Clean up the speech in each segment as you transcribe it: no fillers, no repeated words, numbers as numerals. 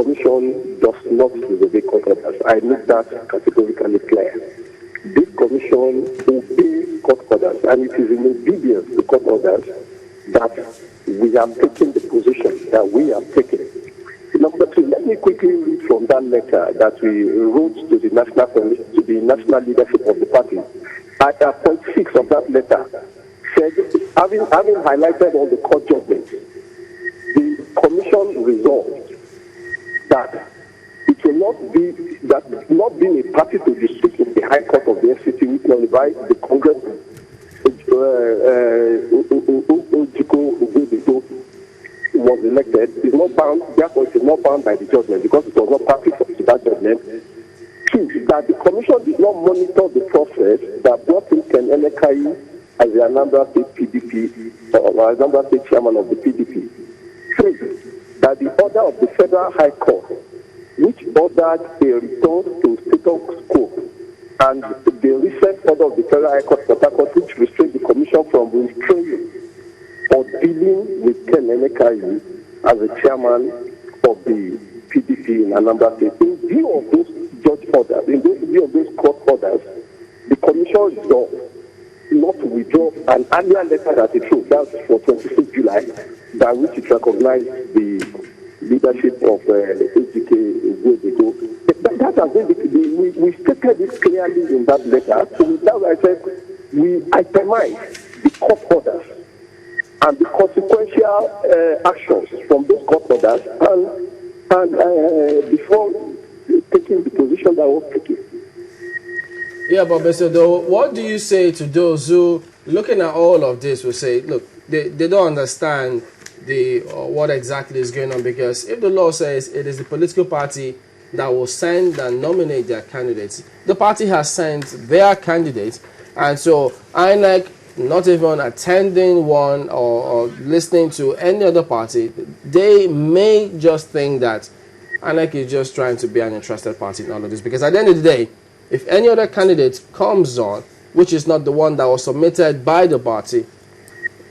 Commission does not disobey court orders. I make that categorically clear. This Commission obeys court orders, and it is in obedience to court orders that we have taken the position that we have taken. Number two, let me quickly read from that letter that we wrote to the national leadership of the party. At point 6 of that letter, said, having highlighted all the court judgments, the Commission resolved that it will not be that not being a party to the suit in the High Court of the FCT, which nullifies the Congress, was elected, is not bound, therefore it is not bound by the judgment because it was not party to that judgment. Two, that the Commission did not monitor the process that brought in Ken Enekai as the Anambra State PDP, or Anambra State chairman of the PDP. Three, that the order of the Federal High Court, which ordered a return to status quo, and the recent order of the Federal High Court, which restrained the Commission from restraining or dealing with Ken Enekai as the chairman of the PDP in Anambra State. In view of those judge orders, in view of those court orders, the Commission resolved not to withdraw an earlier letter that it wrote, that's for 26 July, by which it recognized the leadership of AGK. That has been we stated this clearly in that letter. So that's why I said we itemize the court orders and the consequential actions from those court orders, and before taking the position that was taken. Yeah, but Mr. Doe, what do you say to those who, looking at all of this, will say, look, they don't understand what exactly is going on, because if the law says it is the political party that will send and nominate their candidates, the party has sent their candidates, and so INEC not even attending one or listening to any other party, they may just think that INEC is just trying to be an interested party in all of this. Because at the end of the day, if any other candidate comes on, which is not the one that was submitted by the party,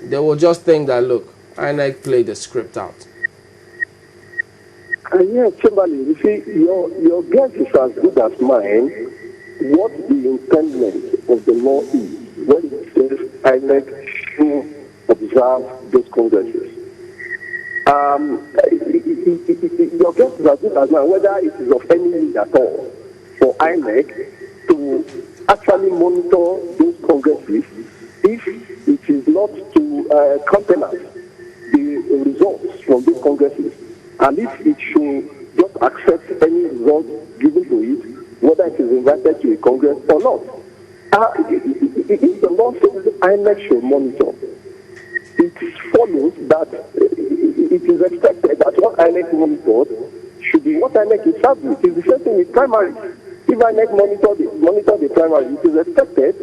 they will just think that, look, INEC played the script out. Yeah, Chamberlain, you see, your guess is as good as mine what the intendment of the law is when it says INEC should observe those congresses. Your guess is as good as mine whether it is of any need at all for INEC to actually monitor those congresses if it is not to countenance the results from those congresses, and if it should just accept any result given to it, whether it is invited to a congress or not. If the law says INEC should monitor, it follows that it is expected that what INEC monitors should be what INEC is served with. It is the same thing with primaries. If INEC monitor the primary, it is expected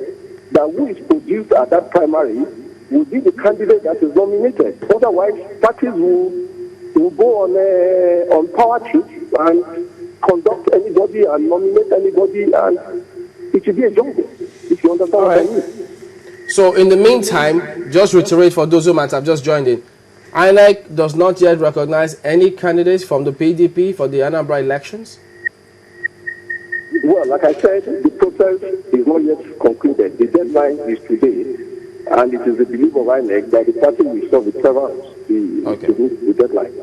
that who is produced at that primary will be the candidate that is nominated. Otherwise, parties will go on power trips and conduct anybody and nominate anybody, and it should be a jungle, if you understand what I mean. So in the meantime, just reiterate for those who might have just joined in, INEC does not yet recognize any candidates from the PDP for the Anambra elections? Well, like I said, the process is not yet concluded. The deadline is today, and it is the belief of INEC that the party will serve the servants the deadline.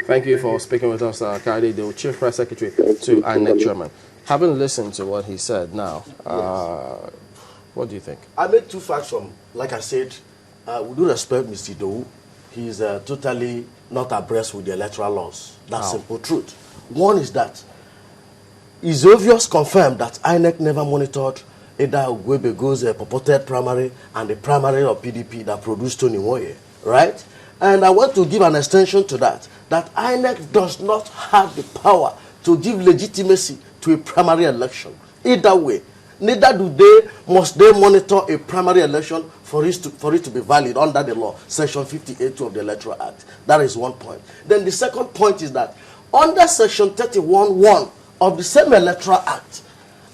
Thank you for speaking with us, Kade, the Chief Press Secretary to INEC Chairman. Having listened to what he said now, what do you think? I made two facts from, like I said, we do respect Mr. Doe. He's totally not abreast with the electoral laws. That's simple truth. One is that it's obvious, confirmed, that INEC never monitored either Ogwebego's purported primary and the primary of PDP that produced Tony Moye, right? And I want to give an extension to that INEC does not have the power to give legitimacy to a primary election. Either way, neither must they monitor a primary election for it to be valid under the law, Section 58 of the Electoral Act. That is one point. Then the second point is that under Section 31(1) of the same Electoral Act,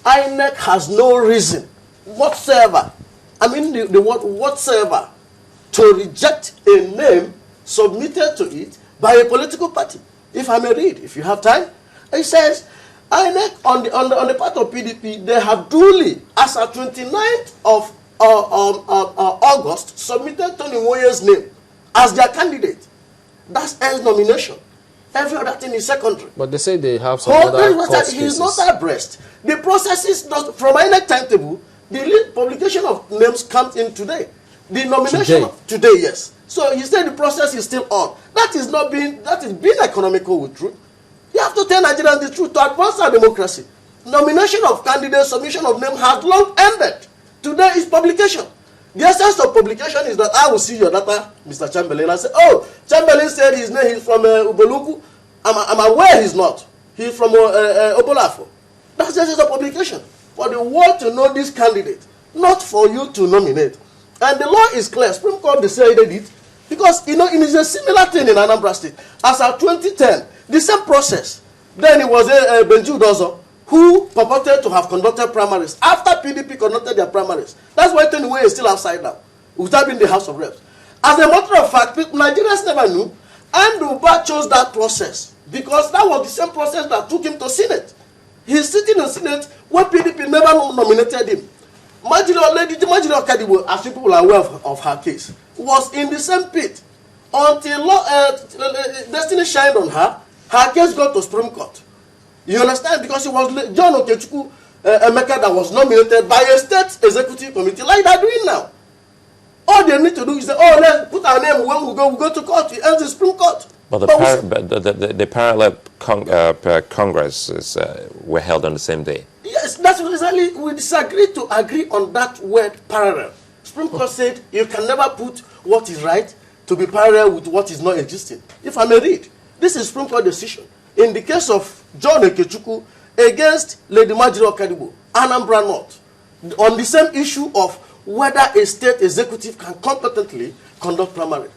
INEC has no reason whatsoever, I mean the word whatsoever, to reject a name submitted to it by a political party. If I may read, if you have time, it says, INEC on the part of PDP, they have duly, as at 29th of August, submitted Tony Nwoye's name as their candidate. That's N's nomination. Every other thing is secondary. But they say they have some other court cases. He's not abreast. The process is not, from INEC timetable, the publication of names comes in today. The nomination today, yes. So he said the process is still on. That is being economical with truth. You have to tell Nigerians the truth to advance our democracy. Nomination of candidates, submission of name has long ended. Today is publication. The essence of publication is that I will see your data, Mr. Chamberlain, and say, oh, Chamberlain said his name is from Uboluku. I'm aware he's not. He's from Obolafo. That's the essence of publication. For the world to know this candidate, not for you to nominate. And the law is clear. Supreme Court decided it because, it is a similar thing in Anambra State. As of 2010, the same process. Then it was Benju Dozo who purported to have conducted primaries after PDP conducted their primaries. That's why Tony Nwoye is still outside now, without being in the House of Reps. As a matter of fact, Nigerians never knew, and Uba chose that process because that was the same process that took him to Senate. He's sitting in Senate where PDP never nominated him. Lady Majiro Kadibo, as people are aware of her case, was in the same pit until destiny shined on her. Her case got to Supreme Court. You understand? Because it was John Okechukwu Emeka that was nominated by a state executive committee like they're doing now. All they need to do is say, oh, let's put our name when we go to court. It ends the Supreme Court. But the parallel congresses were held on the same day. Yes, that's exactly. We disagree to agree on that word parallel. Supreme Court said you can never put what is right to be parallel with what is not existing. If I may read, this is Supreme Court decision. In the case of John Okechukwu against Lady Majiro Kadibo, Anambra North, on the same issue of whether a state executive can competently conduct primary.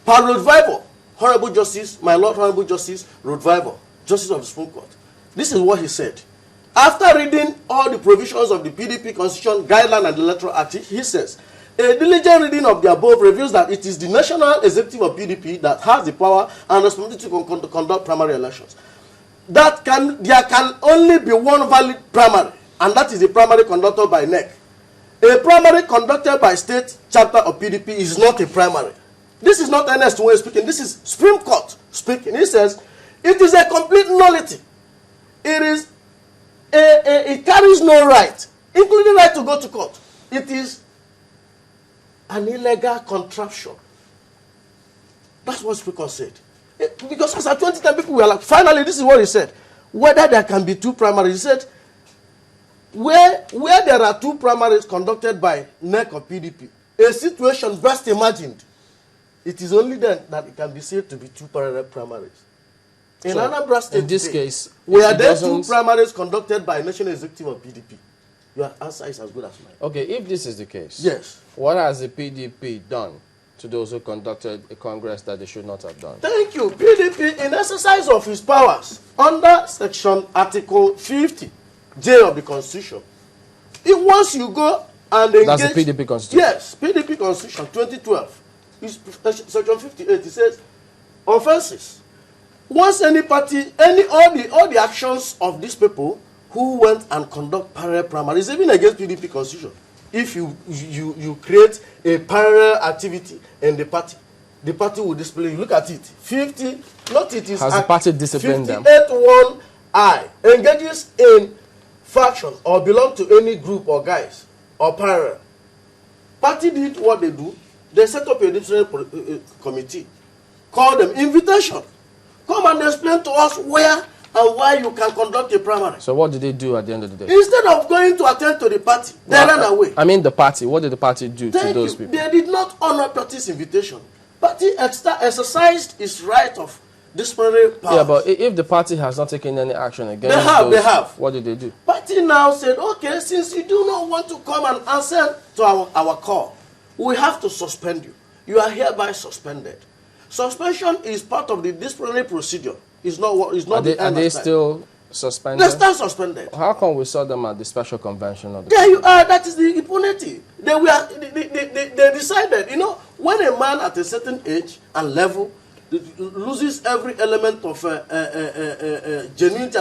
Per Rodvival, Honorable Justice, my Lord Honorable Justice Rodvival, Justice of the Supreme Court. This is what he said. After reading all the provisions of the PDP Constitution, Guideline and the Electoral Act, he says, a diligent reading of the above reveals that it is the National Executive of PDP that has the power and responsibility to conduct primary elections. There can only be one valid primary, and that is the primary conducted by NEC. A primary conducted by state chapter of PDP is not a primary. This is not Ernest Nwoye speaking. This is Supreme Court speaking. He says, it is a complete nullity. It carries no right, including right to go to court. It is an illegal contraption. That's what Supreme Court said. Because as at 2010, people were like, finally, this is what he said. Whether there can be two primaries, he said, where there are two primaries conducted by NEC or PDP, a situation best imagined, it is only then that it can be said to be two parallel primaries. In Anambra State, in this case, were there two primaries conducted by National Executive of PDP? Your answer is as good as mine. Okay, if this is the case, yes, what has the PDP done to those who conducted a Congress that they should not have done? Thank you. PDP, in exercise of his powers, under Section Article 50, J of the Constitution, once you go and engage... That's the PDP Constitution? Yes, PDP Constitution 2012. Section 58, it says, offenses. Once any party, all the actions of these people who went and conduct parallel primaries, even against PDP Constitution, if you create a parallel activity in the party will display. You look at it. 50, not it is... Has the party disciplined them? 58(1)(I) engages in faction or belong to any group or guys or parallel. Party did what they do. They set up a disciplinary committee. Call them invitation. Come and explain to us where and why you can conduct a primary. So what did they do at the end of the day? Instead of going to attend to the party, they ran away. I mean the party. What did the party do to those people? They did not honor party's invitation. Party exercised its right of disciplinary powers. Yeah, but if the party has not taken any action against they have. What did they do? Party now said, okay, since you do not want to come and answer to our call, we have to suspend you. You are hereby suspended. Suspension is part of the disciplinary procedure. It's not what is not. Are they still suspended? They're still suspended. How come we saw them at the special convention of the There you are. That is the impunity. They decided. When a man at a certain age and level loses every element of genuinity